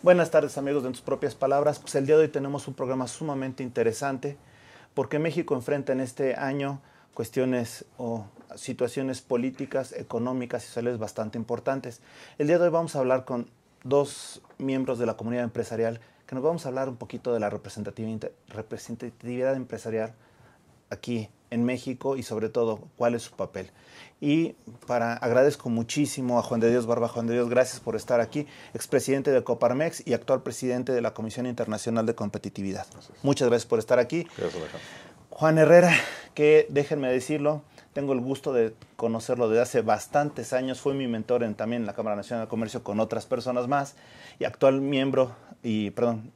Buenas tardes amigos de En tus propias palabras. Pues el día de hoy tenemos un programa sumamente interesante porque México enfrenta en este año cuestiones o situaciones políticas, económicas y sociales bastante importantes. El día de hoy vamos a hablar con dos miembros de la comunidad empresarial que nos vamos a hablar un poquito de la representatividad empresarial aquí en México y sobre todo cuál es su papel. Y agradezco muchísimo a Juan de Dios Barba. Juan de Dios, gracias por estar aquí, expresidente de Coparmex y actual presidente de la Comisión Internacional de Competitividad. Gracias. Muchas gracias por estar aquí. Gracias, Alejandro. Juan Herrera, que déjenme decirlo, tengo el gusto de conocerlo desde hace bastantes años, fue mi mentor también en la Cámara Nacional de Comercio con otras personas más y actual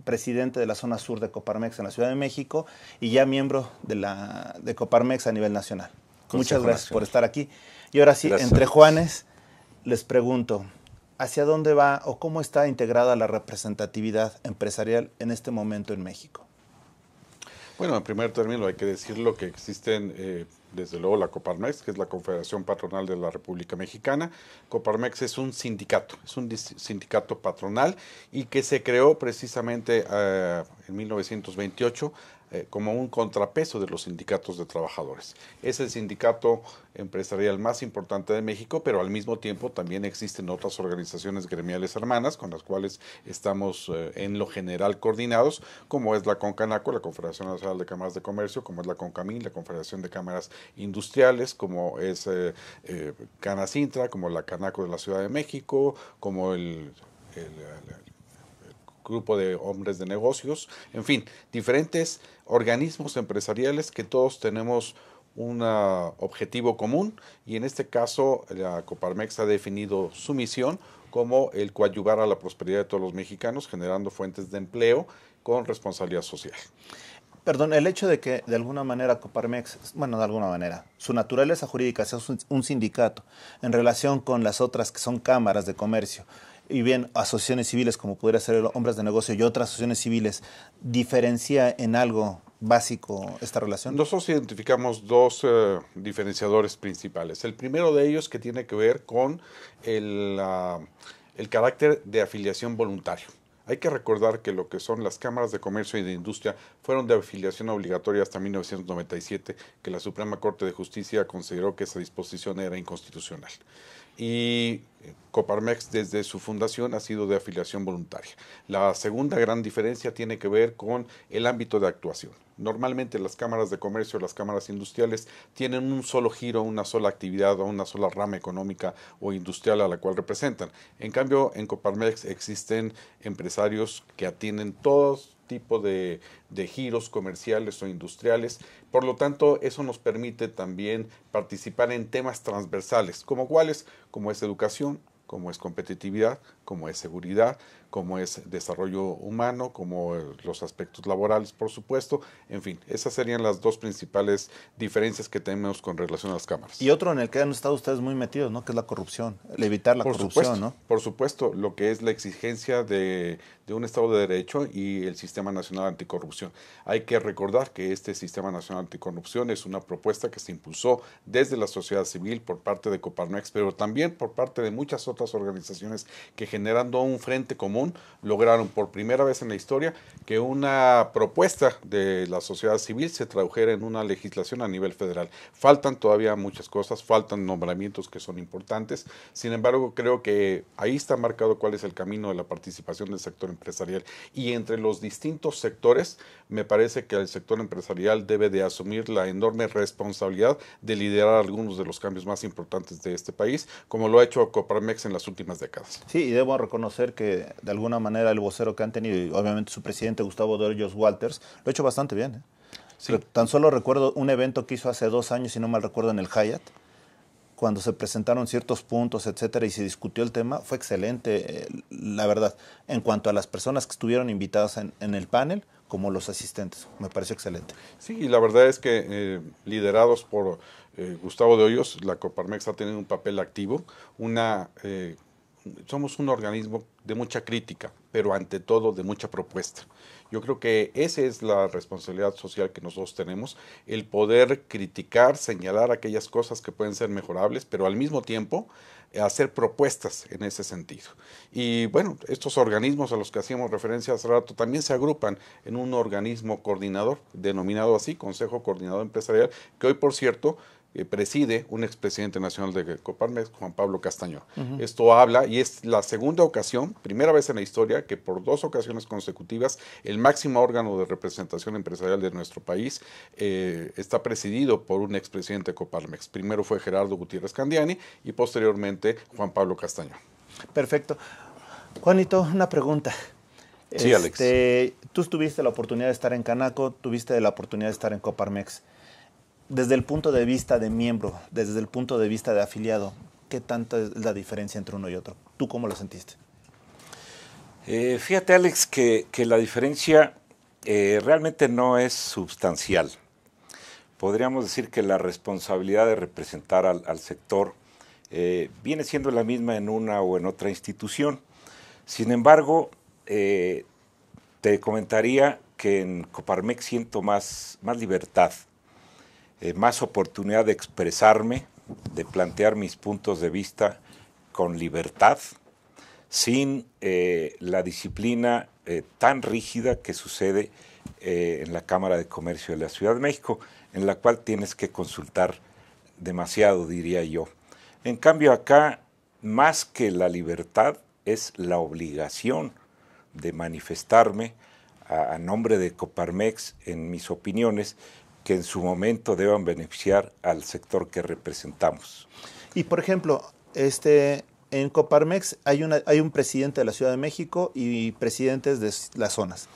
presidente de la zona sur de Coparmex en la Ciudad de México y ya miembro de Coparmex a nivel nacional. Muchas gracias por estar aquí. Y ahora sí, Gracias. entre Juanes, les pregunto, ¿hacia dónde va o cómo está integrada la representatividad empresarial en este momento en México? Bueno, en primer término hay que decirlo que existen, desde luego, la Coparmex, que es la Confederación Patronal de la República Mexicana. Coparmex es un sindicato patronal y que se creó precisamente en 1928 como un contrapeso de los sindicatos de trabajadores. Es el sindicato empresarial más importante de México, pero al mismo tiempo también existen otras organizaciones gremiales hermanas con las cuales estamos en lo general coordinados, como es la CONCANACO, la Confederación Nacional de Cámaras de Comercio, como es la CONCAMIN, la Confederación de Cámaras Industriales, como es CANACINTRA, como la CANACO de la Ciudad de México, como el grupo de hombres de negocios, en fin, diferentes organismos empresariales que todos tenemos un objetivo común y en este caso la Coparmex ha definido su misión como el coadyuvar a la prosperidad de todos los mexicanos generando fuentes de empleo con responsabilidad social. Perdón, el hecho de que de alguna manera Coparmex, bueno, de alguna manera, su naturaleza jurídica sea un sindicato en relación con las otras que son cámaras de comercio y bien asociaciones civiles como pudiera ser hombres de negocio y otras asociaciones civiles, ¿diferencia en algo básico esta relación? Nosotros identificamos dos diferenciadores principales. El primero de ellos que tiene que ver con el carácter de afiliación voluntario. Hay que recordar que lo que son las cámaras de comercio y de industria fueron de afiliación obligatoria hasta 1997, que la Suprema Corte de Justicia consideró que esa disposición era inconstitucional. Y Coparmex desde su fundación ha sido de afiliación voluntaria. La segunda gran diferencia tiene que ver con el ámbito de actuación. Normalmente las cámaras de comercio, las cámaras industriales tienen un solo giro, una sola actividad o una sola rama económica o industrial a la cual representan. En cambio, en Coparmex existen empresarios que atienden todos tipo de giros comerciales o industriales. Por lo tanto, eso nos permite también participar en temas transversales, como cuáles, como es educación, como es competitividad, como es seguridad, como es desarrollo humano, como los aspectos laborales, por supuesto. En fin, esas serían las dos principales diferencias que tenemos con relación a las cámaras. Y otro en el que han estado ustedes muy metidos, ¿no? Que es la corrupción, el evitar la corrupción, ¿no? Por supuesto, lo que es la exigencia de un Estado de Derecho y el Sistema Nacional Anticorrupción. Hay que recordar que este Sistema Nacional Anticorrupción es una propuesta que se impulsó desde la sociedad civil por parte de Coparmex, pero también por parte de muchas otras organizaciones que generando un frente común lograron por primera vez en la historia que una propuesta de la sociedad civil se tradujera en una legislación a nivel federal. Faltan todavía muchas cosas, faltan nombramientos que son importantes, sin embargo creo que ahí está marcado cuál es el camino de la participación del sector empresarial y entre los distintos sectores me parece que el sector empresarial debe de asumir la enorme responsabilidad de liderar algunos de los cambios más importantes de este país, como lo ha hecho Coparmex en las últimas décadas. Sí, y debo reconocer que de alguna manera el vocero que han tenido, y obviamente su presidente Gustavo de Hoyos Walters, lo ha hecho bastante bien, ¿eh? Sí. Tan solo recuerdo un evento que hizo hace 2 años, si no mal recuerdo, en el Hyatt, cuando se presentaron ciertos puntos, etcétera, y se discutió el tema, fue excelente, la verdad, en cuanto a las personas que estuvieron invitadas en el panel, como los asistentes, me pareció excelente. Sí, y la verdad es que liderados por Gustavo de Hoyos, la Coparmex ha tenido un papel activo, somos un organismo de mucha crítica pero ante todo de mucha propuesta. Yo creo que esa es la responsabilidad social que nosotros tenemos, el poder criticar, señalar aquellas cosas que pueden ser mejorables, pero al mismo tiempo hacer propuestas en ese sentido. Y bueno, estos organismos a los que hacíamos referencia hace rato también se agrupan en un organismo coordinador, denominado así, Consejo Coordinador Empresarial, que hoy, por cierto, preside un expresidente nacional de Coparmex, Juan Pablo Castañón. Esto habla, y es la segunda ocasión, primera vez en la historia, que por 2 ocasiones consecutivas el máximo órgano de representación empresarial de nuestro país está presidido por un expresidente de Coparmex. Primero fue Gerardo Gutiérrez Candiani y posteriormente Juan Pablo Castañón. Perfecto. Juanito, una pregunta. Sí, Alex. Tú tuviste la oportunidad de estar en Canaco, tuviste la oportunidad de estar en Coparmex. Desde el punto de vista de miembro, desde el punto de vista de afiliado, ¿qué tanta es la diferencia entre uno y otro? ¿Tú cómo lo sentiste? Fíjate, Alex, que la diferencia realmente no es sustancial. Podríamos decir que la responsabilidad de representar al sector viene siendo la misma en una o en otra institución. Sin embargo, te comentaría que en Coparmex siento más libertad, más oportunidad de expresarme, de plantear mis puntos de vista con libertad, sin la disciplina tan rígida que sucede en la Cámara de Comercio de la Ciudad de México, en la cual tienes que consultar demasiado, diría yo. En cambio acá, más que la libertad, es la obligación de manifestarme a nombre de Coparmex en mis opiniones, que en su momento deban beneficiar al sector que representamos. Y por ejemplo, en Coparmex hay un presidente de la Ciudad de México y presidentes de las zonas.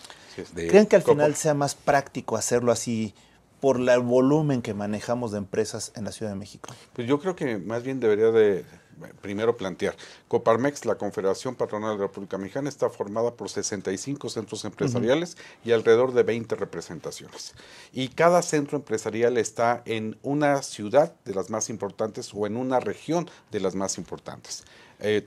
¿Creen que al final sea más práctico hacerlo así por el volumen que manejamos de empresas en la Ciudad de México? Pues yo creo que más bien debería de primero plantear. Coparmex, la Confederación Patronal de la República Mexicana, está formada por 65 centros empresariales y alrededor de 20 representaciones. Y cada centro empresarial está en una ciudad de las más importantes o en una región de las más importantes.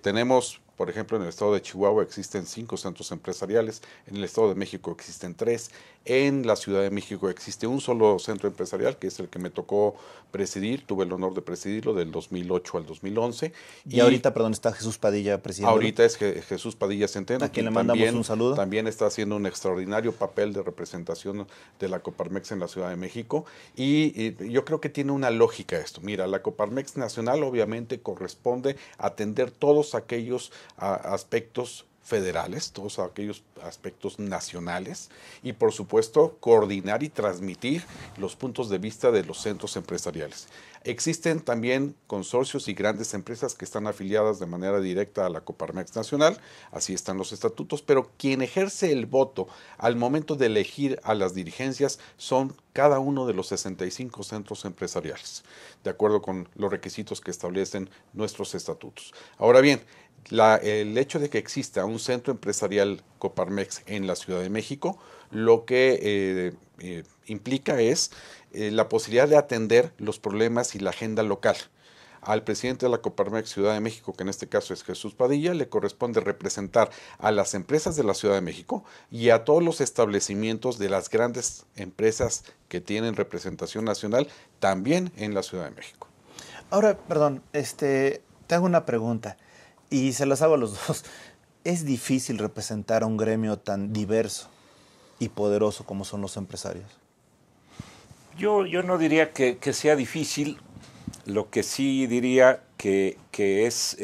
Tenemos, por ejemplo, en el estado de Chihuahua existen 5 centros empresariales, en el estado de México existen 3, en la Ciudad de México existe un solo centro empresarial, que es el que me tocó presidir, tuve el honor de presidirlo del 2008 al 2011. Y ahorita, perdón, está Jesús Padilla presidiendo. Ahorita es Jesús Padilla Centeno, a quien le mandamos un saludo. También está haciendo un extraordinario papel de representación de la Coparmex en la Ciudad de México, y yo creo que tiene una lógica esto. Mira, la Coparmex Nacional obviamente corresponde atender todos aquellos aspectos federales, todos aquellos aspectos nacionales y por supuesto coordinar y transmitir los puntos de vista de los centros empresariales. Existen también consorcios y grandes empresas que están afiliadas de manera directa a la Coparmex Nacional, así están los estatutos, pero quien ejerce el voto al momento de elegir a las dirigencias son cada uno de los 65 centros empresariales, de acuerdo con los requisitos que establecen nuestros estatutos. Ahora bien, el hecho de que exista un centro empresarial Coparmex en la Ciudad de México, lo que implica es la posibilidad de atender los problemas y la agenda local. Al presidente de la Coparmex Ciudad de México, que en este caso es Jesús Padilla, le corresponde representar a las empresas de la Ciudad de México y a todos los establecimientos de las grandes empresas que tienen representación nacional también en la Ciudad de México. Ahora, perdón, te hago una pregunta y se las hago a los dos. ¿Es difícil representar a un gremio tan diverso y poderoso como son los empresarios? Yo no diría que sea difícil. Lo que sí diría que es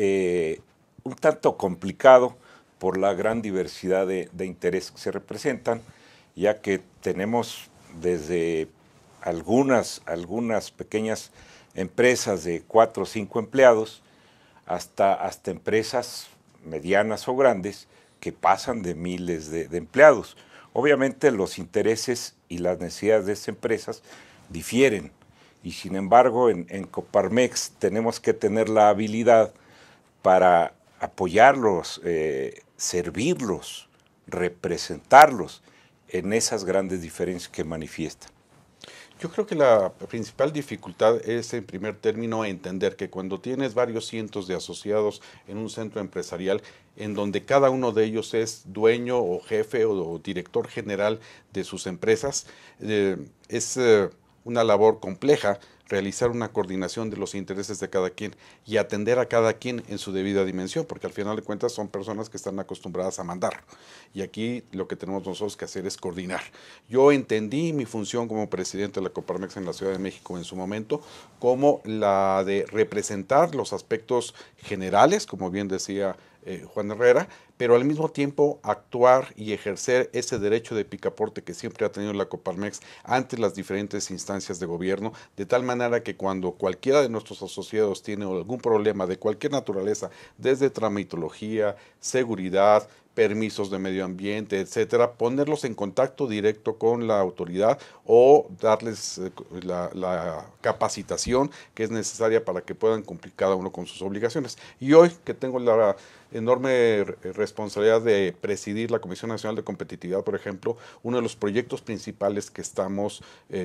un tanto complicado por la gran diversidad de intereses que se representan, ya que tenemos desde algunas pequeñas empresas de 4 o 5 empleados hasta empresas medianas o grandes que pasan de miles de empleados. Obviamente los intereses y las necesidades de esas empresas difieren, y sin embargo en Coparmex tenemos que tener la habilidad para apoyarlos, servirlos, representarlos en esas grandes diferencias que manifiestan. Yo creo que la principal dificultad es, en primer término, entender que cuando tienes varios cientos de asociados en un centro empresarial, en donde cada uno de ellos es dueño o jefe o director general de sus empresas, es una labor compleja realizar una coordinación de los intereses de cada quien y atender a cada quien en su debida dimensión, porque al final de cuentas son personas que están acostumbradas a mandar. Y aquí lo que tenemos nosotros que hacer es coordinar. Yo entendí mi función como presidente de la Coparmex en la Ciudad de México en su momento como la de representar los aspectos generales, como bien decía Juan Herrera, pero al mismo tiempo actuar y ejercer ese derecho de picaporte que siempre ha tenido la Coparmex ante las diferentes instancias de gobierno, de tal manera que cuando cualquiera de nuestros asociados tiene algún problema de cualquier naturaleza, desde tramitología, seguridad, permisos de medio ambiente, etcétera, ponerlos en contacto directo con la autoridad o darles la capacitación que es necesaria para que puedan cumplir cada uno con sus obligaciones. Y hoy que tengo la enorme responsabilidad de presidir la Comisión Nacional de Competitividad, por ejemplo, uno de los proyectos principales que estamos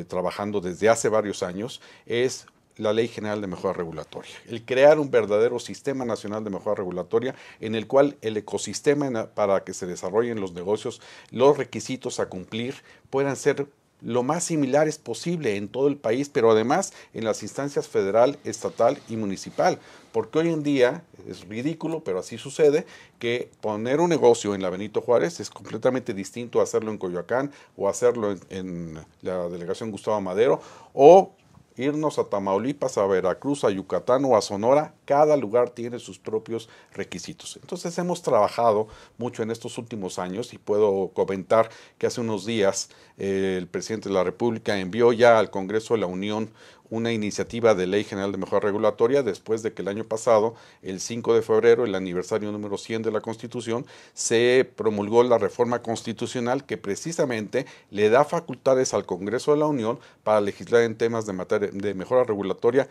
trabajando desde hace varios años es la Ley General de Mejora Regulatoria, el crear un verdadero sistema nacional de mejora regulatoria en el cual el ecosistema para que se desarrollen los negocios, los requisitos a cumplir puedan ser lo más similares posible en todo el país, pero además en las instancias federal, estatal y municipal, porque hoy en día es ridículo, pero así sucede, que poner un negocio en la Benito Juárez es completamente distinto a hacerlo en Coyoacán o hacerlo en la delegación Gustavo Madero o irnos a Tamaulipas, a Veracruz, a Yucatán o a Sonora, cada lugar tiene sus propios requisitos. Entonces hemos trabajado mucho en estos últimos años y puedo comentar que hace unos días el presidente de la República envió ya al Congreso de la Unión una iniciativa de Ley General de Mejora Regulatoria después de que el año pasado, el 5 de febrero, el aniversario número 100 de la Constitución, se promulgó la reforma constitucional que precisamente le da facultades al Congreso de la Unión para legislar en temas de materia de mejora regulatoria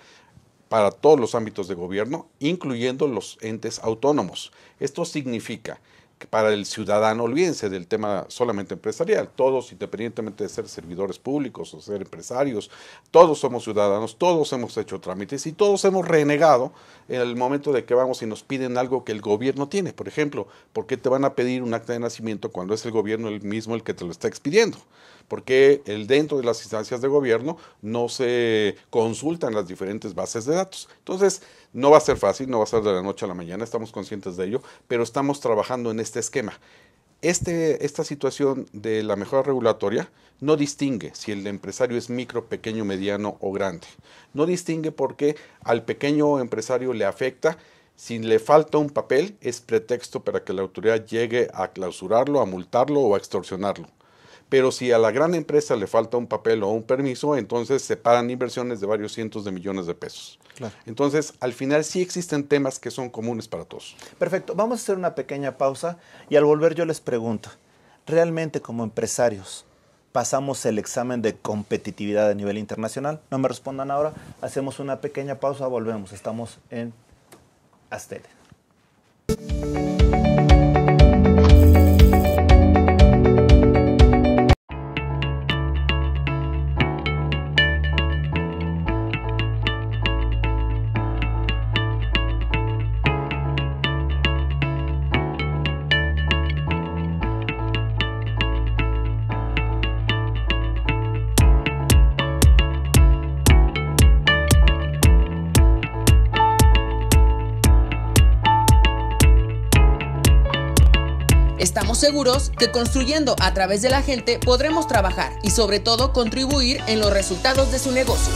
para todos los ámbitos de gobierno, incluyendo los entes autónomos. Esto significa que para el ciudadano, olvídense del tema solamente empresarial, todos, independientemente de ser servidores públicos o ser empresarios, todos somos ciudadanos, todos hemos hecho trámites y todos hemos renegado en el momento de que vamos y nos piden algo que el gobierno tiene. Por ejemplo, ¿por qué te van a pedir un acta de nacimiento cuando es el gobierno el mismo el que te lo está expidiendo? Porque dentro de las instancias de gobierno no se consultan las diferentes bases de datos. Entonces, no va a ser fácil, no va a ser de la noche a la mañana, estamos conscientes de ello, pero estamos trabajando en este esquema. Esta situación de la mejora regulatoria no distingue si el empresario es micro, pequeño, mediano o grande. No distingue porque al pequeño empresario le afecta. Si le falta un papel, es pretexto para que la autoridad llegue a clausurarlo, a multarlo o a extorsionarlo. Pero si a la gran empresa le falta un papel o un permiso, entonces se paran inversiones de varios cientos de millones de pesos. Claro. Entonces, al final sí existen temas que son comunes para todos. Perfecto, vamos a hacer una pequeña pausa y al volver yo les pregunto, ¿realmente como empresarios pasamos el examen de competitividad a nivel internacional? No me respondan ahora, hacemos una pequeña pausa, volvemos, estamos en Aztele. Estamos seguros que construyendo a través de la gente podremos trabajar y sobre todo contribuir en los resultados de su negocio.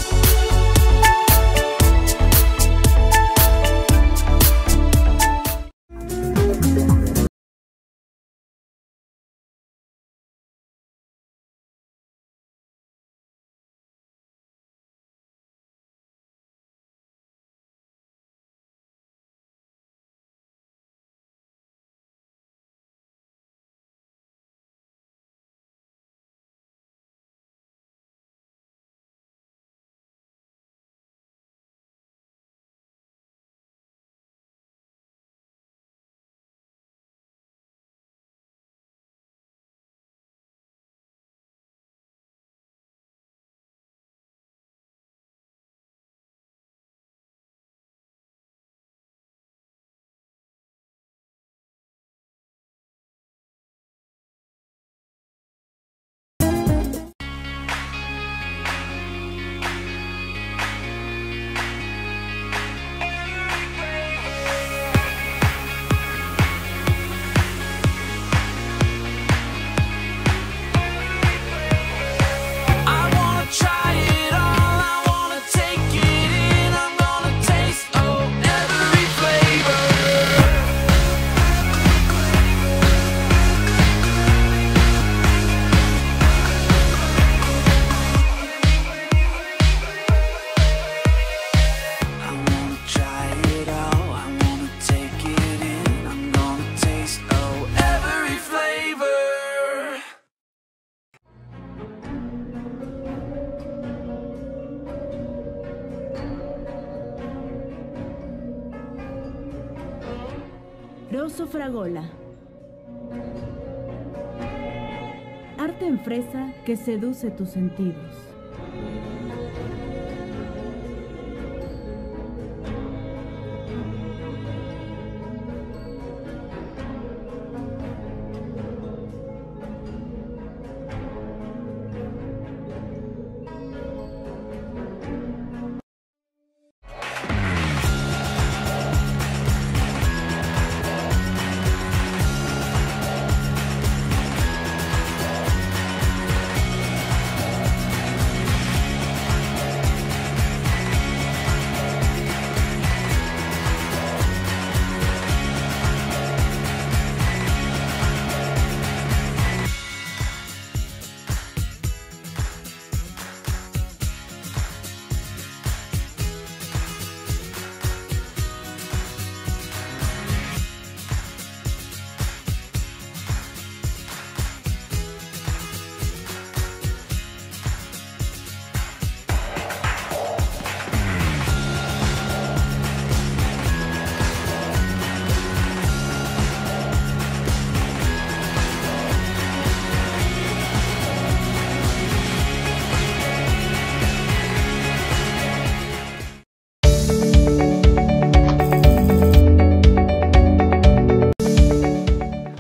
Rosso Fragola. Arte en fresa que seduce tus sentidos.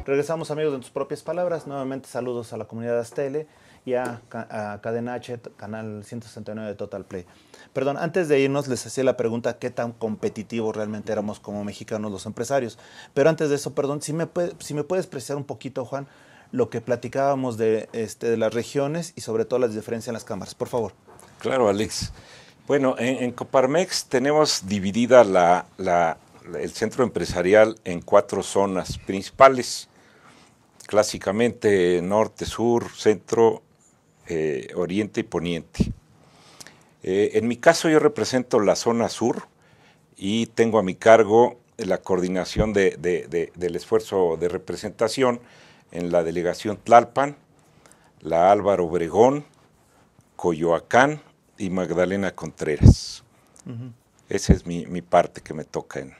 Regresamos, amigos, de tus propias palabras. Nuevamente saludos a la comunidad de Aztele y a Cadena H, canal 169 de Total Play. Perdón, antes de irnos les hacía la pregunta qué tan competitivos realmente éramos como mexicanos los empresarios. Pero antes de eso, perdón, si me puedes precisar un poquito, Juan, lo que platicábamos de las regiones y sobre todo las diferencias en las cámaras, por favor. Claro, Alex. Bueno, en Coparmex tenemos dividida el centro empresarial en 4 zonas principales. Clásicamente norte, sur, centro, oriente y poniente. En mi caso yo represento la zona sur y tengo a mi cargo la coordinación del esfuerzo de representación en la delegación Tlalpan, la Álvaro Obregón, Coyoacán y Magdalena Contreras. Esa es mi parte que me toca en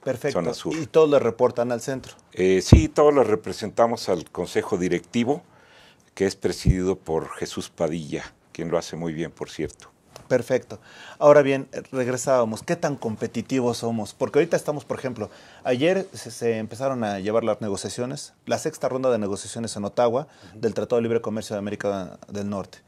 Perfecto. Zona Sur. ¿Y todos le reportan al centro? Sí, todos los representamos al Consejo Directivo, que es presidido por Jesús Padilla, quien lo hace muy bien, por cierto. Perfecto. Ahora bien, regresábamos. ¿Qué tan competitivos somos? Porque ahorita estamos, por ejemplo, ayer se empezaron a llevar las negociaciones, la 6ª ronda de negociaciones en Ottawa del Tratado de Libre Comercio de América del Norte.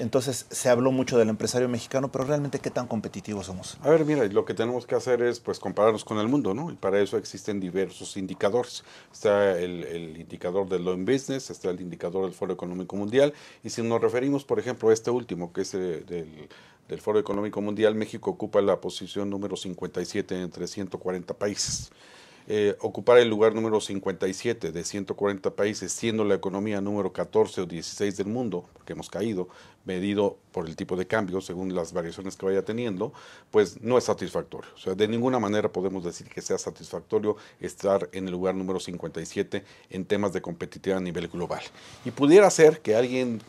Entonces, se habló mucho del empresario mexicano, pero realmente, ¿qué tan competitivos somos? A ver, mira, lo que tenemos que hacer es pues compararnos con el mundo, ¿no? Y para eso existen diversos indicadores. Está el indicador del Doing Business, está el indicador del Foro Económico Mundial, y si nos referimos, por ejemplo, a este último, que es del Foro Económico Mundial, México ocupa la posición número 57 entre 140 países. Ocupar el lugar número 57 de 140 países, siendo la economía número 14 o 16 del mundo, porque hemos caído, medido por el tipo de cambio, según las variaciones que vaya teniendo, pues no es satisfactorio. O sea, de ninguna manera podemos decir que sea satisfactorio estar en el lugar número 57 en temas de competitividad a nivel global. Y pudiera ser que alguien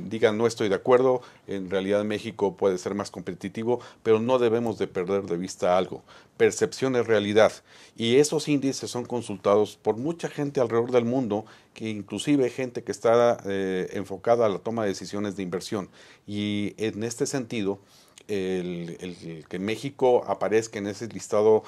diga no estoy de acuerdo, en realidad México puede ser más competitivo, pero no debemos de perder de vista algo. Percepción es realidad, y esos índices son consultados por mucha gente alrededor del mundo, que inclusive gente que está enfocada a la toma de decisiones de inversión. Y en este sentido, el que México aparezca en ese listado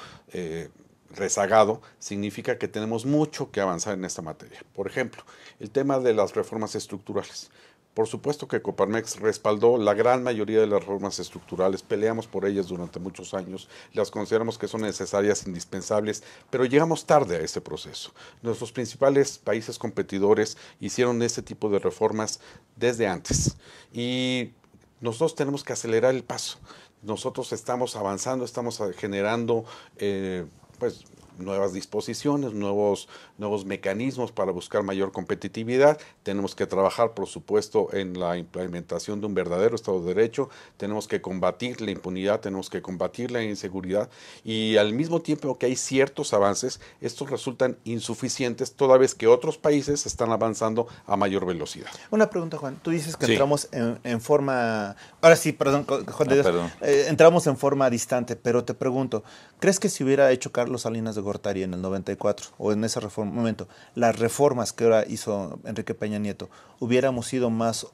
rezagado significa que tenemos mucho que avanzar en esta materia. Por ejemplo, el tema de las reformas estructurales. Por supuesto que Coparmex respaldó la gran mayoría de las reformas estructurales, peleamos por ellas durante muchos años, las consideramos que son necesarias, indispensables, pero llegamos tarde a ese proceso. Nuestros principales países competidores hicieron este tipo de reformas desde antes y nosotros tenemos que acelerar el paso. Nosotros estamos avanzando, estamos generando pues nuevas disposiciones, nuevos mecanismos para buscar mayor competitividad. Tenemos que trabajar, por supuesto, en la implementación de un verdadero Estado de Derecho. Tenemos que combatir la impunidad, tenemos que combatir la inseguridad, y al mismo tiempo que hay ciertos avances, estos resultan insuficientes toda vez que otros países están avanzando a mayor velocidad. Una pregunta, Juan. Tú dices que Sí. entramos en forma... Ahora sí, perdón, Juan de Dios. Perdón. Entramos en forma distante, pero te pregunto, ¿crees que si hubiera hecho Carlos Salinas de Gortari en el 94, o en ese momento, las reformas que ahora hizo Enrique Peña Nieto, hubiera sido más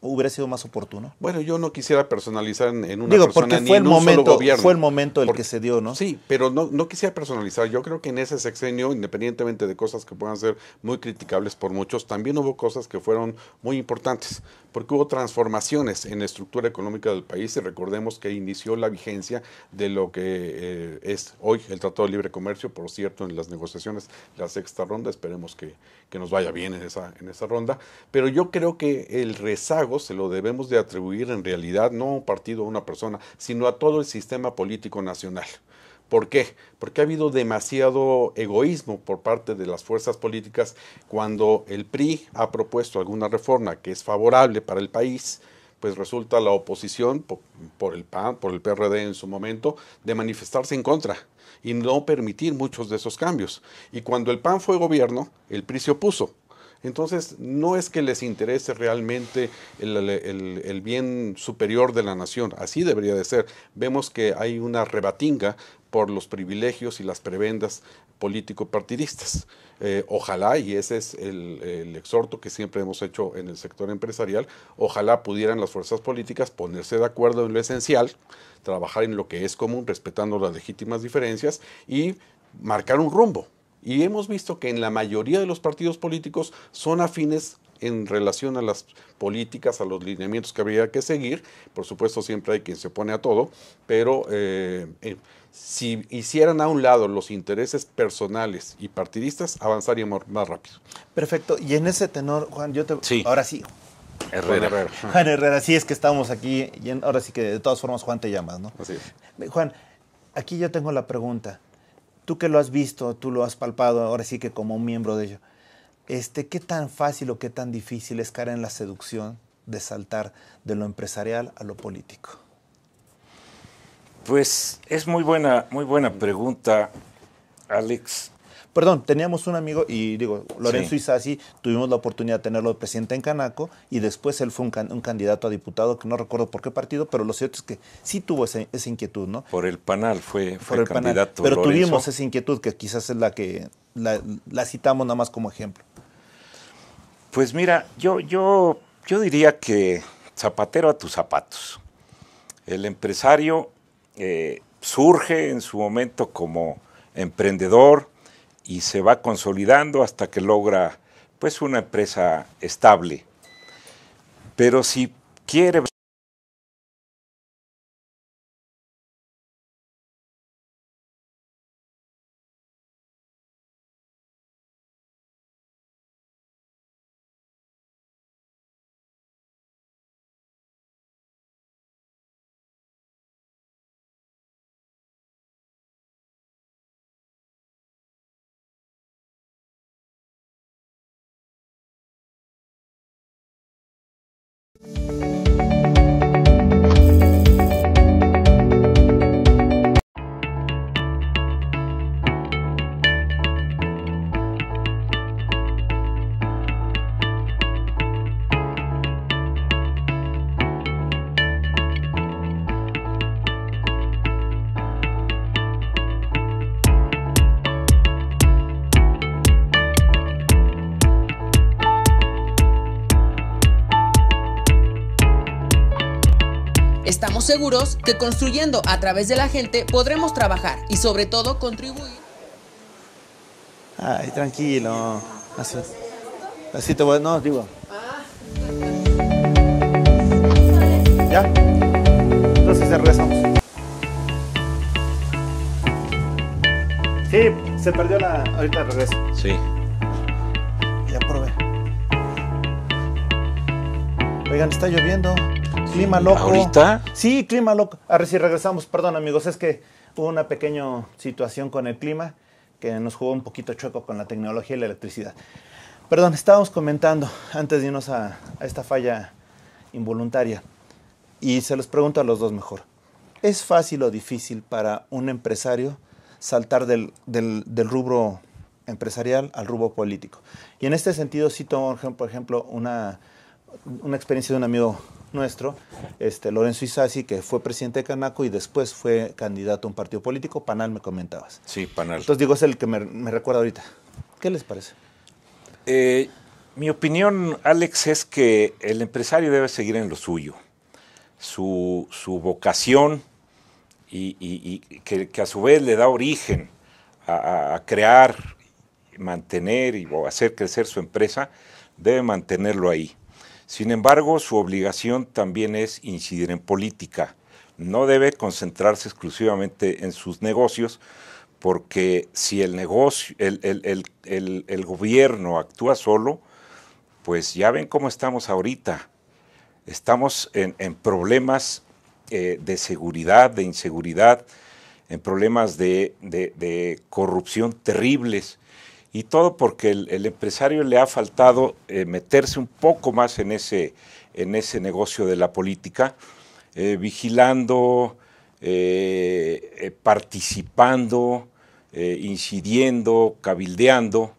oportuno? Bueno, yo no quisiera personalizar en una Digo, persona porque ni fue en un solo gobierno. fue el momento el que se dio, ¿no? Sí, pero no quisiera personalizar. Yo creo que en ese sexenio, independientemente de cosas que puedan ser muy criticables por muchos, también hubo cosas que fueron muy importantes, porque hubo transformaciones en la estructura económica del país, y recordemos que inició la vigencia de lo que es hoy el Tratado de Libre Comercio, por cierto, en las negociaciones, la sexta ronda, esperemos que nos vaya bien en esa ronda, pero yo creo que el rezago se lo debemos de atribuir en realidad no a un partido o a una persona, sino a todo el sistema político nacional. ¿Por qué? Porque ha habido demasiado egoísmo por parte de las fuerzas políticas cuando el PRI ha propuesto alguna reforma que es favorable para el país, pues resulta la oposición por el PAN, por el PRD en su momento, de manifestarse en contra y no permitir muchos de esos cambios. Y cuando el PAN fue gobierno, el PRI se opuso. Entonces, no es que les interese realmente el bien superior de la nación, así debería de ser. Vemos que hay una rebatinga por los privilegios y las prebendas político-partidistas. Ojalá, y ese es el exhorto que siempre hemos hecho en el sector empresarial, ojalá pudieran las fuerzas políticas ponerse de acuerdo en lo esencial, trabajar en lo que es común, respetando las legítimas diferencias y marcar un rumbo. Y hemos visto que en la mayoría de los partidos políticos son afines en relación a las políticas, a los lineamientos que habría que seguir. Por supuesto, siempre hay quien se opone a todo, pero si hicieran a un lado los intereses personales y partidistas, avanzaríamos más rápido. Perfecto. Y en ese tenor, Juan, Sí. ahora sí. Herrera. Juan Herrera, sí, es que estamos aquí, y ahora sí que de todas formas Juan te llamas, ¿no? Así es. Juan, aquí yo tengo la pregunta. Tú que lo has visto, tú lo has palpado, ahora sí que como un miembro de ello, ¿qué tan fácil o qué tan difícil es caer en la seducción de saltar de lo empresarial a lo político? Pues es muy buena pregunta, Alex. Perdón, teníamos un amigo, y digo, Lorenzo Sí. Isasi, tuvimos la oportunidad de tenerlo de presidente en Canaco, y después él fue un candidato a diputado, que no recuerdo por qué partido, pero lo cierto es que sí tuvo esa inquietud, ¿no? Por el PANAL fue Por el candidato. Pero Lorenzo. tuvimos esa inquietud, que quizás es la que la citamos nada más como ejemplo. Pues mira, yo diría que zapatero a tus zapatos. El empresario surge en su momento como emprendedor y se va consolidando hasta que logra pues una empresa estable. Pero si quiere Estamos seguros que construyendo a través de la gente podremos trabajar y sobre todo contribuir. Ay, tranquilo. Así te voy, no, digo. ¿Ya? Entonces regresamos. Sí, se perdió ahorita regreso. Sí. Ya probé. Oigan, está lloviendo. Clima loco. ¿Ahorita? Sí, clima loco. A ver si regresamos. Perdón, amigos, es que hubo una pequeña situación con el clima que nos jugó un poquito chueco con la tecnología y la electricidad. Perdón, estábamos comentando antes de irnos a esta falla involuntaria. Y se los pregunto a los dos mejor. ¿Es fácil o difícil para un empresario saltar del rubro empresarial al rubro político? Y en este sentido, sí tomo, por ejemplo, una experiencia de un amigo nuestro, Lorenzo Isasi, que fue presidente de Canaco y después fue candidato a un partido político. Panal, me comentabas. Sí, Panal. Entonces digo, es el que me recuerda ahorita. ¿Qué les parece? Mi opinión, Alex, es que el empresario debe seguir en lo suyo. Su vocación y que a su vez le da origen a crear, mantener o hacer crecer su empresa, debe mantenerlo ahí. Sin embargo, su obligación también es incidir en política. No debe concentrarse exclusivamente en sus negocios, porque si el negocio, el gobierno actúa solo, pues ya ven cómo estamos ahorita. Estamos en problemas de seguridad, de inseguridad, en problemas de corrupción terribles. Y todo porque el empresario le ha faltado meterse un poco más en ese negocio de la política, vigilando, participando, incidiendo, cabildeando,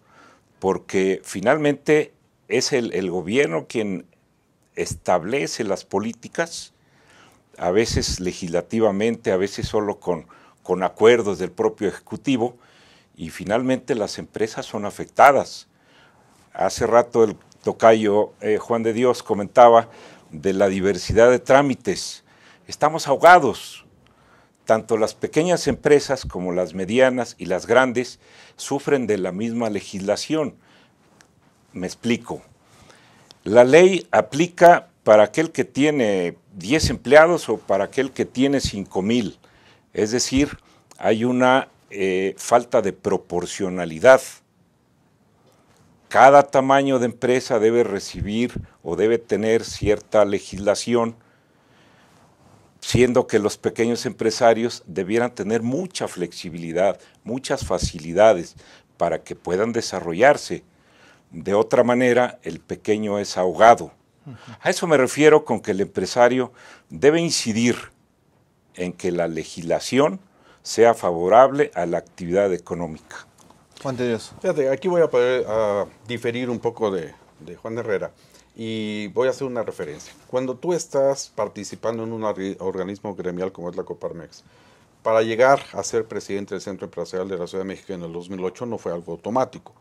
porque finalmente es el gobierno quien establece las políticas, a veces legislativamente, a veces solo con acuerdos del propio Ejecutivo, y finalmente las empresas son afectadas. Hace rato el tocayo Juan de Dios comentaba de la diversidad de trámites. Estamos ahogados. Tanto las pequeñas empresas como las medianas y las grandes sufren de la misma legislación. Me explico. La ley aplica para aquel que tiene 10 empleados o para aquel que tiene 5,000. Es decir, hay una falta de proporcionalidad. Cada tamaño de empresa debe recibir o debe tener cierta legislación, siendo que los pequeños empresarios debieran tener mucha flexibilidad, muchas facilidades para que puedan desarrollarse. De otra manera, el pequeño es ahogado. A eso me refiero con que el empresario debe incidir en que la legislación sea favorable a la actividad económica. Juan de Dios. Fíjate, aquí voy a poder diferir un poco de Juan Herrera y voy a hacer una referencia. Cuando tú estás participando en un organismo gremial como es la Coparmex, para llegar a ser presidente del Centro Empresarial de la Ciudad de México en el 2008 no fue algo automático.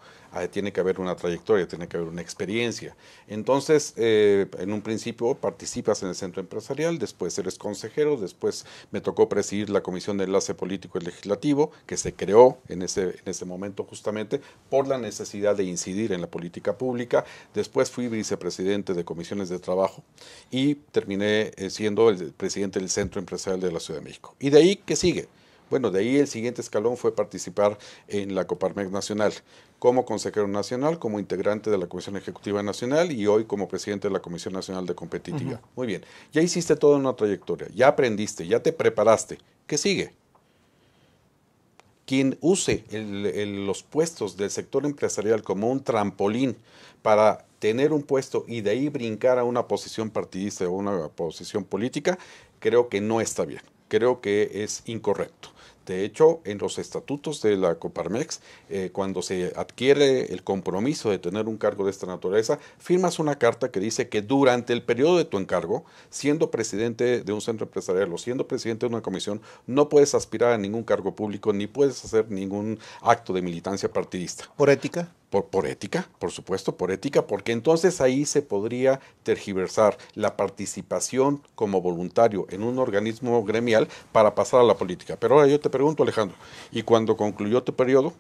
Tiene que haber una trayectoria, tiene que haber una experiencia. Entonces, en un principio participas en el Centro Empresarial, después eres consejero, después me tocó presidir la Comisión de Enlace Político y Legislativo, que se creó en ese momento justamente por la necesidad de incidir en la política pública. Después fui vicepresidente de Comisiones de Trabajo y terminé siendo el presidente del Centro Empresarial de la Ciudad de México. Y de ahí, ¿qué sigue? Bueno, de ahí el siguiente escalón fue participar en la Coparmex Nacional, como consejero nacional, como integrante de la Comisión Ejecutiva Nacional y hoy como presidente de la Comisión Nacional de Competitividad. Muy bien, ya hiciste toda una trayectoria, ya aprendiste, ya te preparaste. ¿Qué sigue? Quien use los puestos del sector empresarial como un trampolín para tener un puesto y de ahí brincar a una posición partidista o una posición política, creo que no está bien, creo que es incorrecto. De hecho, en los estatutos de la Coparmex, cuando se adquiere el compromiso de tener un cargo de esta naturaleza, firmas una carta que dice que durante el periodo de tu encargo, siendo presidente de un centro empresarial o siendo presidente de una comisión, no puedes aspirar a ningún cargo público ni puedes hacer ningún acto de militancia partidista. ¿Por ética? Por ética, por supuesto, por ética, porque entonces ahí se podría tergiversar la participación como voluntario en un organismo gremial para pasar a la política. Pero ahora yo te pregunto, Alejandro, ¿y cuando concluyó tu periodo?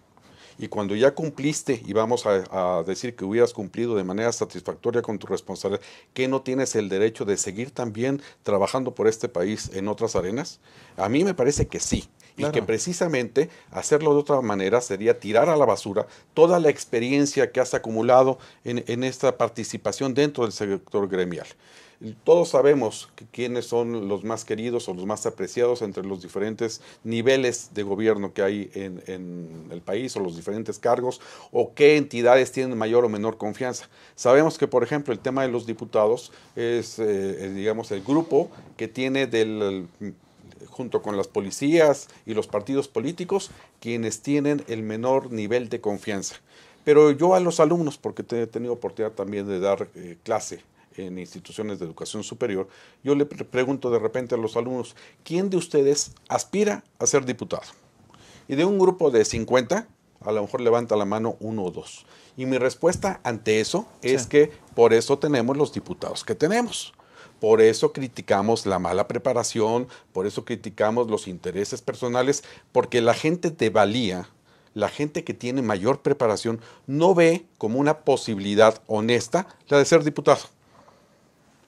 Y cuando ya cumpliste, y vamos a decir que hubieras cumplido de manera satisfactoria con tu responsabilidad, ¿qué no tienes el derecho de seguir también trabajando por este país en otras arenas? A mí me parece que sí. Claro. Y que precisamente hacerlo de otra manera sería tirar a la basura toda la experiencia que has acumulado en esta participación dentro del sector gremial. Todos sabemos quiénes son los más queridos o los más apreciados entre los diferentes niveles de gobierno que hay en el país o los diferentes cargos o qué entidades tienen mayor o menor confianza. Sabemos que, por ejemplo, el tema de los diputados es, digamos, el grupo que tiene junto con las policías y los partidos políticos, quienes tienen el menor nivel de confianza. Pero yo a los alumnos, porque he tenido oportunidad también de dar clase en instituciones de educación superior, yo le pregunto de repente a los alumnos, ¿quién de ustedes aspira a ser diputado? Y de un grupo de 50, a lo mejor levanta la mano uno o dos. Y mi respuesta ante eso es que por eso tenemos los diputados que tenemos. Por eso criticamos la mala preparación, por eso criticamos los intereses personales, porque la gente de valía, la gente que tiene mayor preparación, no ve como una posibilidad honesta la de ser diputado,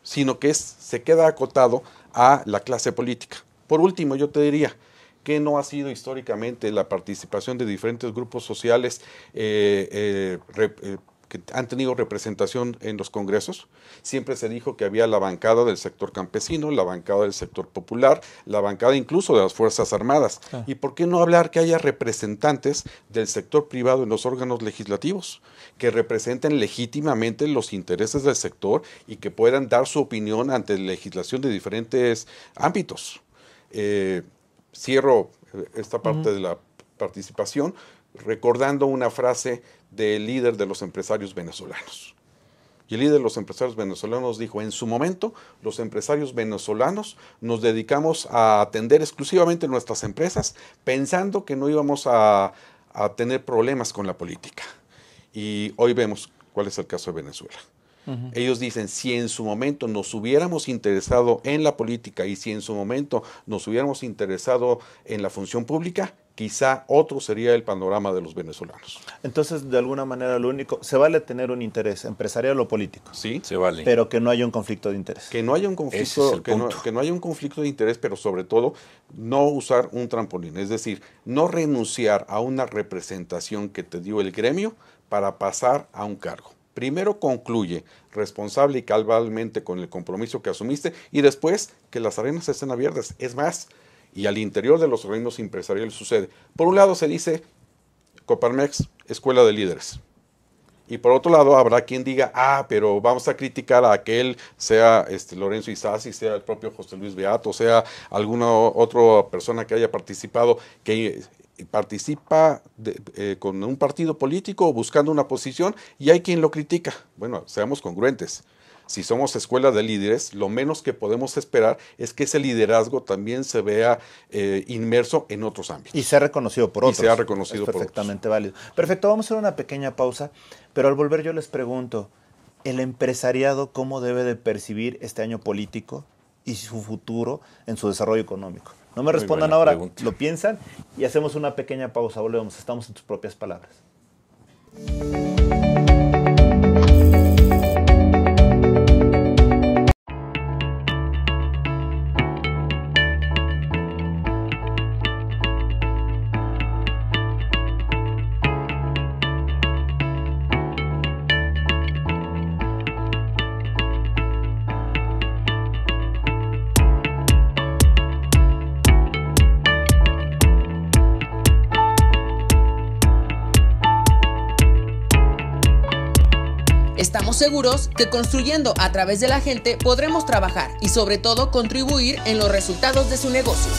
sino que se queda acotado a la clase política. Por último, yo te diría que no ha sido históricamente la participación de diferentes grupos sociales que han tenido representación en los congresos. Siempre se dijo que había la bancada del sector campesino, la bancada del sector popular, la bancada incluso de las Fuerzas Armadas. Ah. ¿Y por qué no hablar que haya representantes del sector privado en los órganos legislativos, que representen legítimamente los intereses del sector y que puedan dar su opinión ante la legislación de diferentes ámbitos? Cierro esta parte de la participación recordando una frase del líder de los empresarios venezolanos. Y el líder de los empresarios venezolanos dijo, en su momento, los empresarios venezolanos nos dedicamos a atender exclusivamente nuestras empresas pensando que no íbamos a tener problemas con la política. Y hoy vemos cuál es el caso de Venezuela. Ellos dicen, si en su momento nos hubiéramos interesado en la política y si en su momento nos hubiéramos interesado en la función pública, quizá otro sería el panorama de los venezolanos. Entonces, de alguna manera, lo único, se vale tener un interés empresarial o político. Sí, se vale. Pero que no haya un conflicto de interés. Que no haya un conflicto, que no haya un conflicto de interés, pero sobre todo no usar un trampolín. Es decir, no renunciar a una representación que te dio el gremio para pasar a un cargo. Primero concluye responsable y cabalmente con el compromiso que asumiste y después que las arenas estén abiertas. Es más, y al interior de los organismos empresariales sucede. Por un lado se dice Coparmex, escuela de líderes. Y por otro lado habrá quien diga, pero vamos a criticar a aquel, sea Lorenzo Isasi, sea el propio José Luis Beato, sea alguna otra persona que haya participado, que participa con un partido político buscando una posición y hay quien lo critica. Bueno, seamos congruentes. Si somos escuela de líderes, lo menos que podemos esperar es que ese liderazgo también se vea inmerso en otros ámbitos. Y sea reconocido por otros. Y sea reconocido por otros. Perfectamente válido. Perfecto, vamos a hacer una pequeña pausa, pero al volver yo les pregunto, ¿el empresariado cómo debe de percibir este año político y su futuro en su desarrollo económico? No me respondan ahora, pregunta. Lo piensan y hacemos una pequeña pausa. Volvemos, estamos en tus propias palabras. Estamos seguros que construyendo a través de la gente podremos trabajar y sobre todo contribuir en los resultados de su negocio.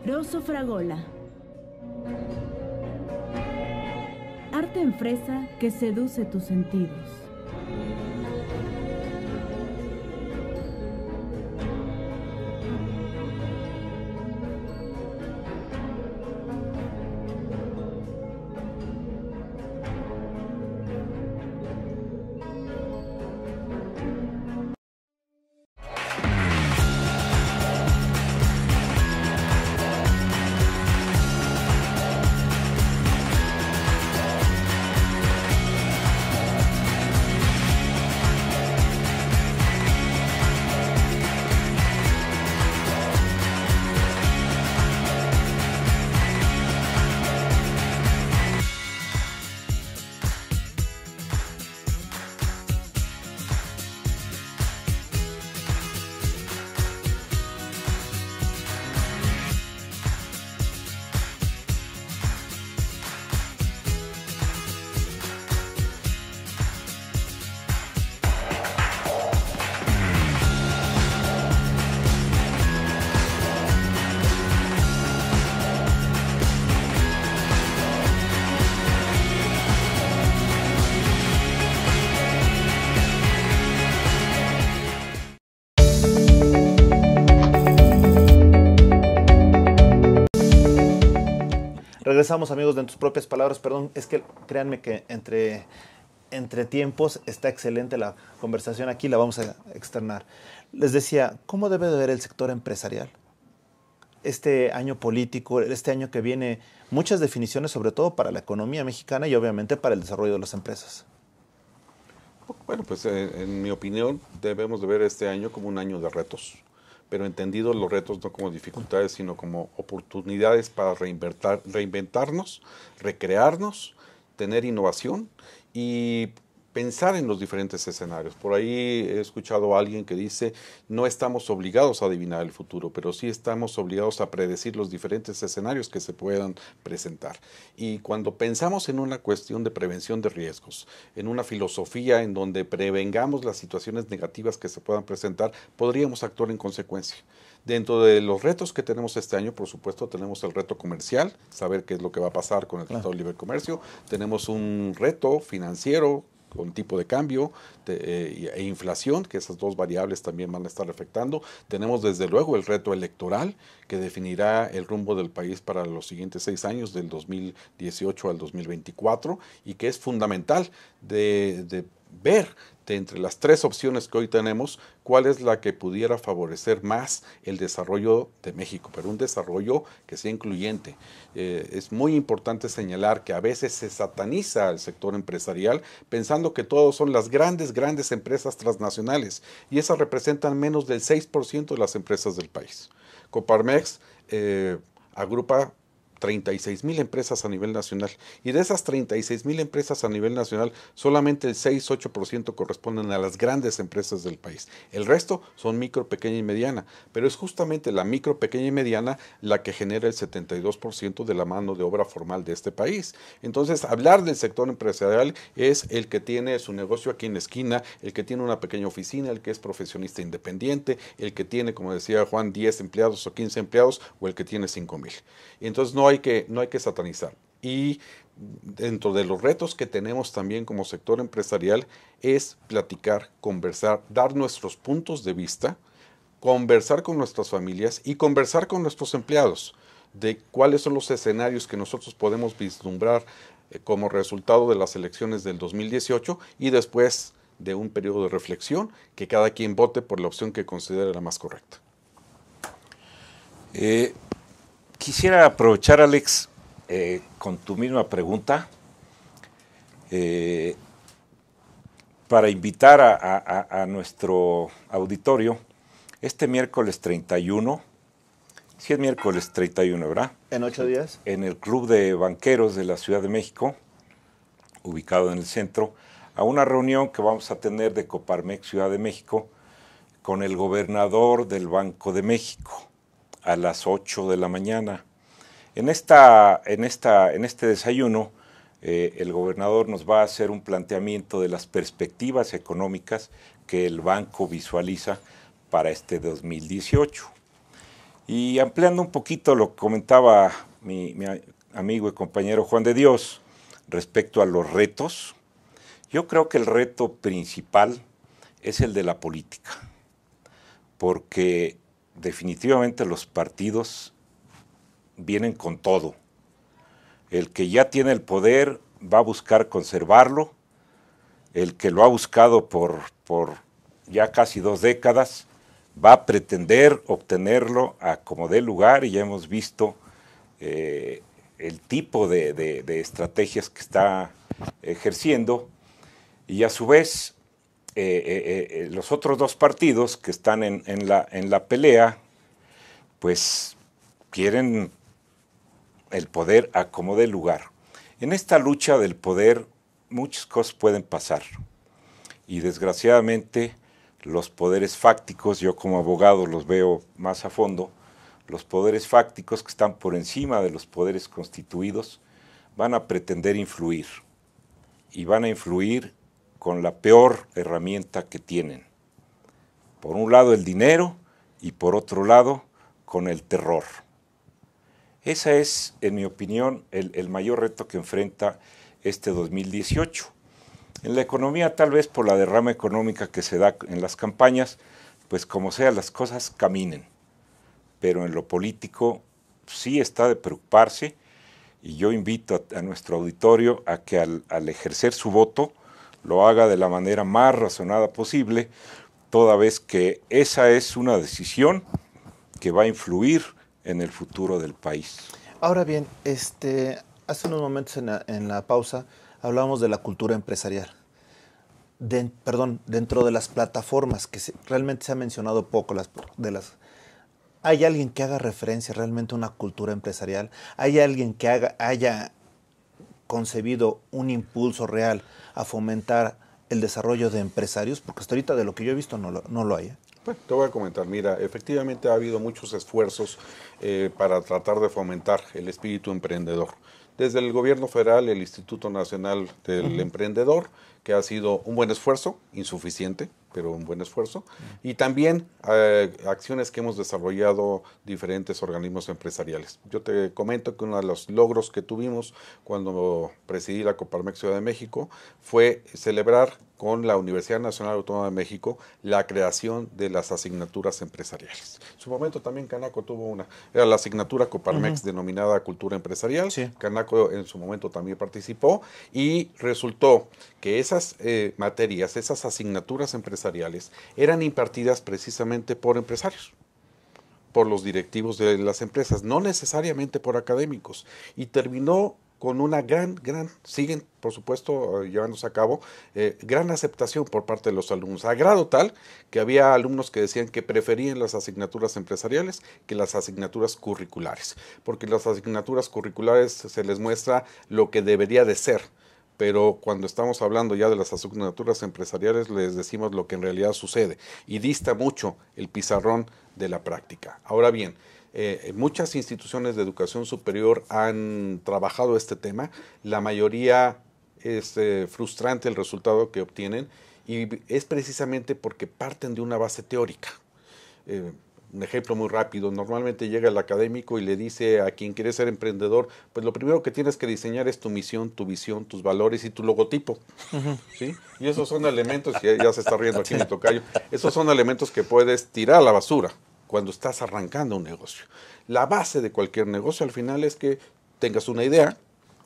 Rosso Fragola. Arte en fresa que seduce tus sentidos. Regresamos, amigos, de En tus propias palabras. Perdón, es que créanme que entre tiempos está excelente la conversación. Aquí la vamos a externar. Les decía, ¿cómo debe de ver el sector empresarial? Este año político, este año que viene, muchas definiciones, sobre todo para la economía mexicana y obviamente para el desarrollo de las empresas. Bueno, pues en mi opinión debemos de ver este año como un año de retos, pero entendidos los retos no como dificultades, sino como oportunidades para reinventarnos, recrearnos, tener innovación y pensar en los diferentes escenarios. Por ahí he escuchado a alguien que dice, no estamos obligados a adivinar el futuro, pero sí estamos obligados a predecir los diferentes escenarios que se puedan presentar. Y cuando pensamos en una cuestión de prevención de riesgos, en una filosofía en donde prevengamos las situaciones negativas que se puedan presentar, podríamos actuar en consecuencia. Dentro de los retos que tenemos este año, por supuesto, tenemos el reto comercial, saber qué es lo que va a pasar con el Tratado de Libre Comercio. Tenemos un reto financiero, con tipo de cambio e inflación, que esas dos variables también van a estar afectando. Tenemos desde luego el reto electoral, que definirá el rumbo del país para los siguientes 6 años, del 2018 al 2024, y que es fundamental de ver de entre las 3 opciones que hoy tenemos, cuál es la que pudiera favorecer más el desarrollo de México, pero un desarrollo que sea incluyente. Es muy importante señalar que a veces se sataniza al sector empresarial pensando que todos son las grandes empresas transnacionales, y esas representan menos del 6% de las empresas del país. Coparmex agrupa 36,000 empresas a nivel nacional, y de esas 36,000 empresas a nivel nacional, solamente el 6-8% corresponden a las grandes empresas del país. El resto son micro, pequeña y mediana, pero es justamente la micro, pequeña y mediana la que genera el 72% de la mano de obra formal de este país. Entonces, hablar del sector empresarial es el que tiene su negocio aquí en la esquina, el que tiene una pequeña oficina, el que es profesionista independiente, el que tiene, como decía Juan, 10 empleados o 15 empleados, o el que tiene 5,000. Entonces, no hay que satanizar. Y dentro de los retos que tenemos también como sector empresarial es platicar, conversar, dar nuestros puntos de vista, conversar con nuestras familias y conversar con nuestros empleados de cuáles son los escenarios que nosotros podemos vislumbrar como resultado de las elecciones del 2018, y después de un periodo de reflexión, que cada quien vote por la opción que considere la más correcta. Quisiera aprovechar, Alex, con tu misma pregunta, para invitar a nuestro auditorio este miércoles 31, sí es miércoles 31, ¿verdad? ¿En 8 días? En el Club de Banqueros de la Ciudad de México, ubicado en el centro, a una reunión que vamos a tener de Coparmex Ciudad de México con el gobernador del Banco de México, a las 8 de la mañana. En este desayuno, el gobernador nos va a hacer un planteamiento de las perspectivas económicas que el banco visualiza para este 2018. Y ampliando un poquito lo que comentaba mi amigo y compañero Juan de Dios respecto a los retos, yo creo que el reto principal es el de la política, porque definitivamente los partidos vienen con todo. El que ya tiene el poder va a buscar conservarlo, el que lo ha buscado por ya casi 2 décadas va a pretender obtenerlo a como dé lugar, y ya hemos visto el tipo de estrategias que está ejerciendo, y a su vez los otros 2 partidos que están en la pelea, pues quieren el poder a como dé lugar. En esta lucha del poder muchas cosas pueden pasar, y desgraciadamente los poderes fácticos, yo como abogado los veo más a fondo, los poderes fácticos que están por encima de los poderes constituidos van a pretender influir, y van a influir con la peor herramienta que tienen. Por un lado el dinero, y por otro lado con el terror. Ese es, en mi opinión, el mayor reto que enfrenta este 2018. En la economía, tal vez por la derrama económica que se da en las campañas, pues como sea, las cosas caminen. Pero en lo político sí está de preocuparse, y yo invito a nuestro auditorio a que al ejercer su voto lo haga de la manera más razonada posible, toda vez que esa es una decisión que va a influir en el futuro del país. Ahora bien, hace unos momentos en la pausa hablábamos de la cultura empresarial. Dentro de las plataformas, que realmente se ha mencionado poco, ¿hay alguien que haga referencia realmente a una cultura empresarial? ¿Hay alguien que haya concebido un impulso real a fomentar el desarrollo de empresarios? Porque hasta ahorita, de lo que yo he visto, no lo hay. Bueno, te voy a comentar, mira, efectivamente ha habido muchos esfuerzos para tratar de fomentar el espíritu emprendedor. Desde el gobierno federal, el Instituto Nacional del Emprendedor, que ha sido un buen esfuerzo, insuficiente, pero un buen esfuerzo, y también acciones que hemos desarrollado diferentes organismos empresariales. Yo te comento que uno de los logros que tuvimos cuando presidí la Coparmex Ciudad de México fue celebrar con la Universidad Nacional Autónoma de México la creación de las asignaturas empresariales. En su momento también Canaco tuvo una, era la asignatura Coparmex denominada Cultura Empresarial. Sí. Canaco en su momento también participó, y resultó que esas materias, esas asignaturas empresariales eran impartidas precisamente por empresarios, por los directivos de las empresas, no necesariamente por académicos, y terminó con una siguen por supuesto llevándose a cabo, gran aceptación por parte de los alumnos, a grado tal que había alumnos que decían que preferían las asignaturas empresariales que las asignaturas curriculares, porque las asignaturas curriculares se les muestra lo que debería de ser, pero cuando estamos hablando ya de las asignaturas empresariales les decimos lo que en realidad sucede, y dista mucho el pizarrón de la práctica. Ahora bien, muchas instituciones de educación superior han trabajado este tema, la mayoría es frustrante el resultado que obtienen, y es precisamente porque parten de una base teórica. Un ejemplo muy rápido, normalmente llega el académico y le dice a quien quiere ser emprendedor, pues lo primero que tienes que diseñar es tu misión, tu visión, tus valores y tu logotipo. ¿Sí? Y esos son elementos, ya se está riendo aquí mi tocayo, esos son elementos que puedes tirar a la basura cuando estás arrancando un negocio. La base de cualquier negocio al final es que tengas una idea,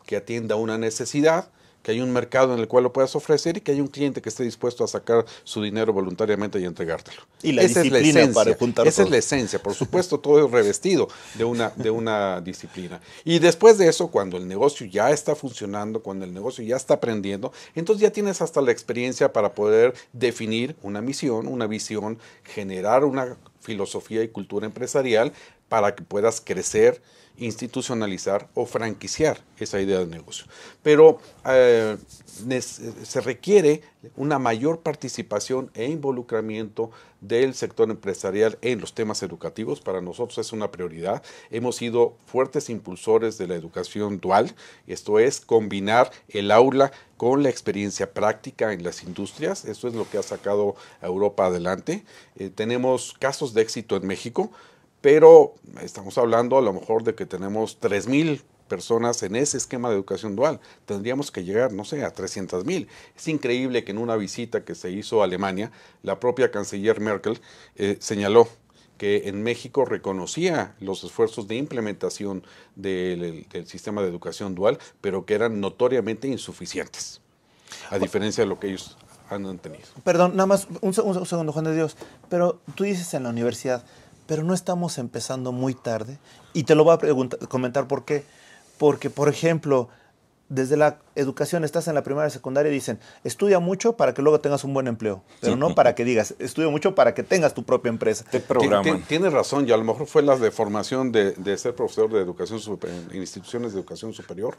que atienda una necesidad, que hay un mercado en el cual lo puedas ofrecer y que hay un cliente que esté dispuesto a sacar su dinero voluntariamente y entregártelo. Y la disciplina para juntar Esa es la esencia, por supuesto, todo es revestido de una disciplina. Y después de eso, cuando el negocio ya está funcionando, cuando el negocio ya está aprendiendo, entonces ya tienes hasta la experiencia para poder definir una misión, una visión, generar una filosofía y cultura empresarial para que puedas crecer, institucionalizar o franquiciar esa idea de negocio. Pero se requiere una mayor participación e involucramiento del sector empresarial en los temas educativos. Para nosotros es una prioridad. Hemos sido fuertes impulsores de la educación dual, esto es combinar el aula con la experiencia práctica en las industrias. Esto es lo que ha sacado a Europa adelante. Tenemos casos de éxito en México. pero estamos hablando a lo mejor de que tenemos 3,000 personas en ese esquema de educación dual. Tendríamos que llegar, no sé, a 300,000. Es increíble que en una visita que se hizo a Alemania, la propia canciller Merkel señaló que en México reconocía los esfuerzos de implementación del sistema de educación dual, pero que eran notoriamente insuficientes, a diferencia de lo que ellos han tenido. Perdón, nada más un segundo, Juan de Dios, pero tú dices en la universidad, pero no estamos empezando muy tarde, y te lo voy a comentar por qué. Porque, por ejemplo, desde la educación, estás en la primaria, secundaria, y dicen, estudia mucho para que luego tengas un buen empleo, pero no para que digas, estudia mucho para que tengas tu propia empresa. Te programan. Tienes razón, y a lo mejor fue la deformación de ser profesor de educación en instituciones de educación superior,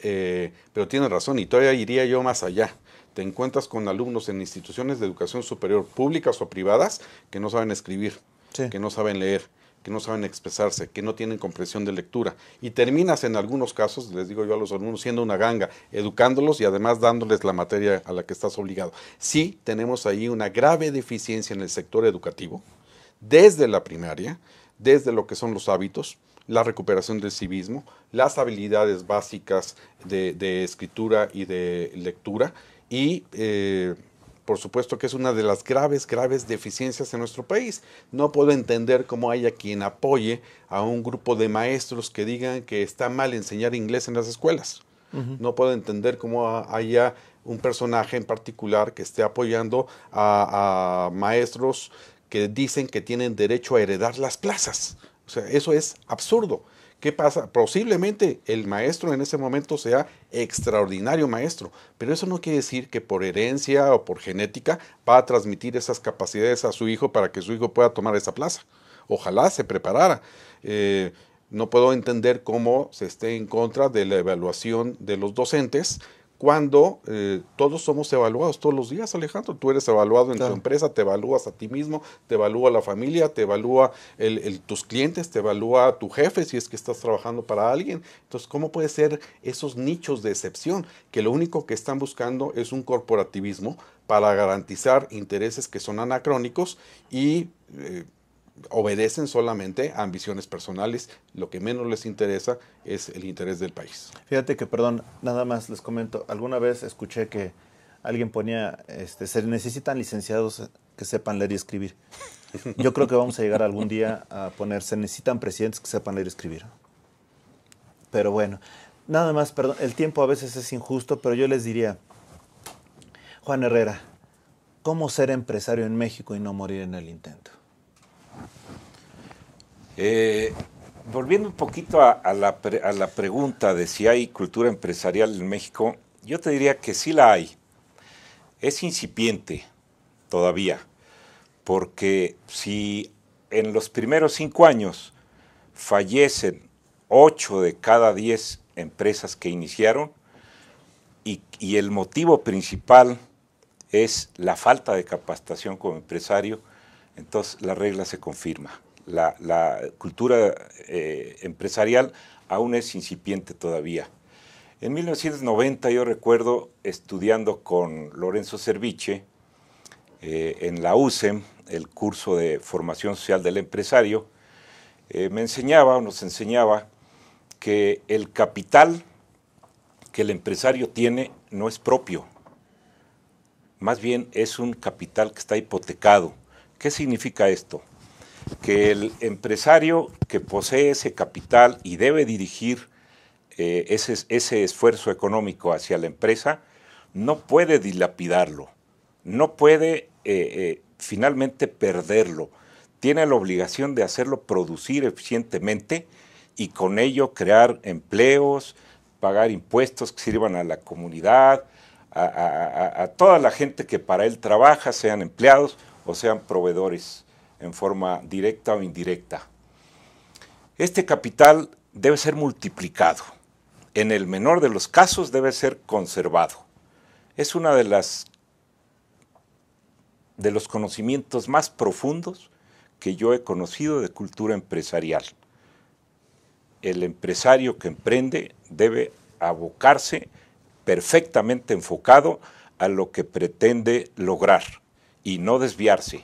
pero tienes razón, y todavía iría yo más allá. Te encuentras con alumnos en instituciones de educación superior, públicas o privadas, que no saben escribir, Sí. que no saben leer, que no saben expresarse, que no tienen comprensión de lectura. Y terminas en algunos casos, les digo yo a los alumnos, siendo una ganga, educándolos y además dándoles la materia a la que estás obligado. Sí, tenemos ahí una grave deficiencia en el sector educativo, desde la primaria, desde lo que son los hábitos, la recuperación del civismo, las habilidades básicas de escritura y de lectura, y por supuesto que es una de las graves deficiencias en nuestro país. No puedo entender cómo haya quien apoye a un grupo de maestros que digan que está mal enseñar inglés en las escuelas. No puedo entender cómo haya un personaje en particular que esté apoyando a maestros que dicen que tienen derecho a heredar las plazas. O sea, eso es absurdo. ¿Qué pasa? Posiblemente el maestro en ese momento sea extraordinario maestro, pero eso no quiere decir que por herencia o por genética va a transmitir esas capacidades a su hijo para que su hijo pueda tomar esa plaza. Ojalá se preparara. No puedo entender cómo se esté en contra de la evaluación de los docentes cuando todos somos evaluados todos los días, Alejandro. Tú eres evaluado en tu empresa, te evalúas a ti mismo, te evalúa la familia, te evalúa tus clientes, te evalúa tu jefe si es que estás trabajando para alguien. Entonces, ¿cómo puede ser esos nichos de excepción que lo único que están buscando es un corporativismo para garantizar intereses que son anacrónicos y obedecen solamente a ambiciones personales? Lo que menos les interesa es el interés del país. Fíjate que, perdón, nada más les comento, alguna vez escuché que alguien ponía, se necesitan licenciados que sepan leer y escribir. Yo creo que vamos a llegar algún día a poner, se necesitan presidentes que sepan leer y escribir. Pero bueno, nada más, perdón, el tiempo a veces es injusto, pero yo les diría, Juan Herrera, ¿cómo ser empresario en México y no morir en el intento? Volviendo un poquito a la pregunta de si hay cultura empresarial en México, yo te diría que sí la hay. Es incipiente todavía, porque si en los primeros 5 años fallecen 8 de cada 10 empresas que iniciaron, y el motivo principal es la falta de capacitación como empresario, entonces la regla se confirma. La cultura empresarial aún es incipiente todavía. En 1990 yo recuerdo estudiando con Lorenzo Cerviche en la USEM, el curso de formación social del empresario, nos enseñaba que el capital que el empresario tiene no es propio, más bien es un capital que está hipotecado. ¿Qué significa esto? Que el empresario que posee ese capital y debe dirigir ese esfuerzo económico hacia la empresa, no puede dilapidarlo, no puede finalmente perderlo. Tiene la obligación de hacerlo producir eficientemente y con ello crear empleos, pagar impuestos que sirvan a la comunidad, a toda la gente que para él trabaja, sean empleados o sean proveedores en forma directa o indirecta. Este capital debe ser multiplicado. En el menor de los casos debe ser conservado. Es una de los conocimientos más profundos que yo he conocido de cultura empresarial. El empresario que emprende debe abocarse perfectamente enfocado a lo que pretende lograr y no desviarse.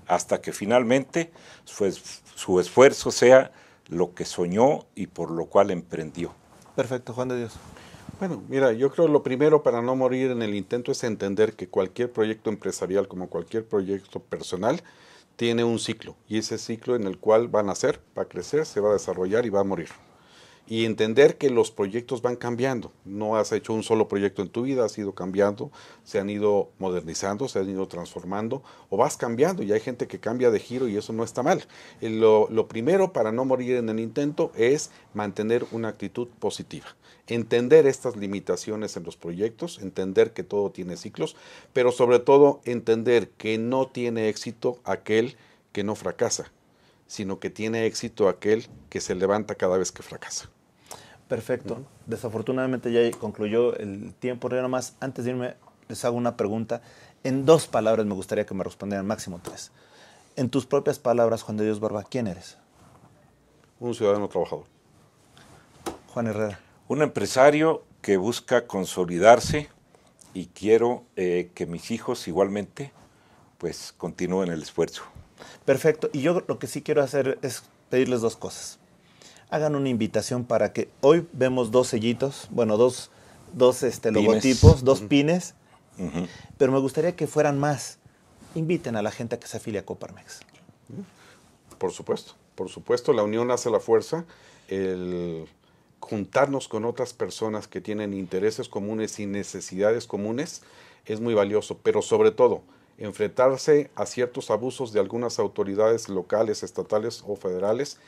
hasta que finalmente su esfuerzo sea lo que soñó y por lo cual emprendió. Perfecto, Juan de Dios. Bueno, mira, yo creo lo primero para no morir en el intento es entender que cualquier proyecto empresarial, como cualquier proyecto personal, tiene un ciclo, y ese ciclo en el cual va a nacer, va a crecer, se va a desarrollar y va a morir. Y entender que los proyectos van cambiando. No has hecho un solo proyecto en tu vida, has ido cambiando, se han ido modernizando, se han ido transformando, o vas cambiando, y hay gente que cambia de giro y eso no está mal. Lo primero para no morir en el intento es mantener una actitud positiva. Entender estas limitaciones en los proyectos, entender que todo tiene ciclos, pero sobre todo entender que no tiene éxito aquel que no fracasa, sino que tiene éxito aquel que se levanta cada vez que fracasa. Perfecto. Desafortunadamente ya concluyó el tiempo. Yo nomás, antes de irme, les hago una pregunta. En 2 palabras me gustaría que me respondieran, máximo 3. En tus propias palabras, Juan de Dios Barba, ¿quién eres? Un ciudadano trabajador. Juan Herrera. Un empresario que busca consolidarse, y quiero que mis hijos igualmente pues continúen el esfuerzo. Perfecto. Y yo lo que sí quiero hacer es pedirles 2 cosas. Hagan una invitación para que hoy vemos 2 sellitos, bueno, dos logotipos, 2 pines, pero me gustaría que fueran más. Inviten a la gente a que se afilie a Coparmex. Por supuesto, la unión hace la fuerza. El juntarnos con otras personas que tienen intereses comunes y necesidades comunes es muy valioso, pero sobre todo, enfrentarse a ciertos abusos de algunas autoridades locales, estatales o federales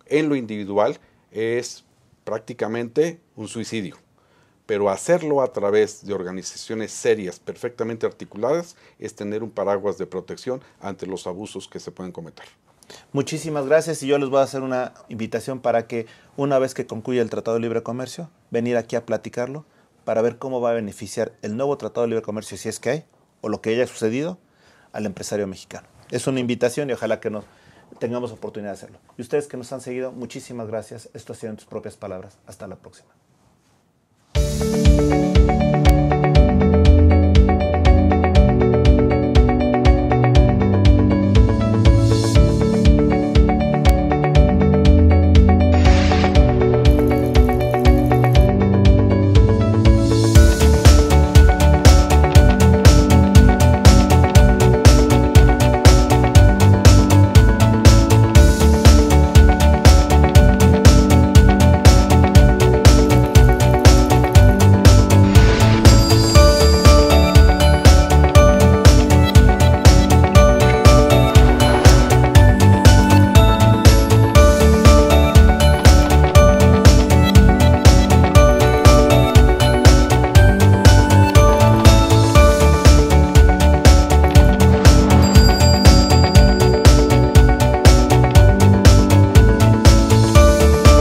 en lo individual es prácticamente un suicidio. Pero hacerlo a través de organizaciones serias, perfectamente articuladas, es tener un paraguas de protección ante los abusos que se pueden cometer. Muchísimas gracias, y yo les voy a hacer una invitación para que una vez que concluya el Tratado de Libre Comercio, venir aquí a platicarlo para ver cómo va a beneficiar el nuevo Tratado de Libre Comercio, si es que hay, o lo que haya sucedido, al empresario mexicano. Es una invitación y ojalá que tengamos oportunidad de hacerlo. Y ustedes que nos han seguido, muchísimas gracias. Esto ha sido en tus propias palabras. Hasta la próxima.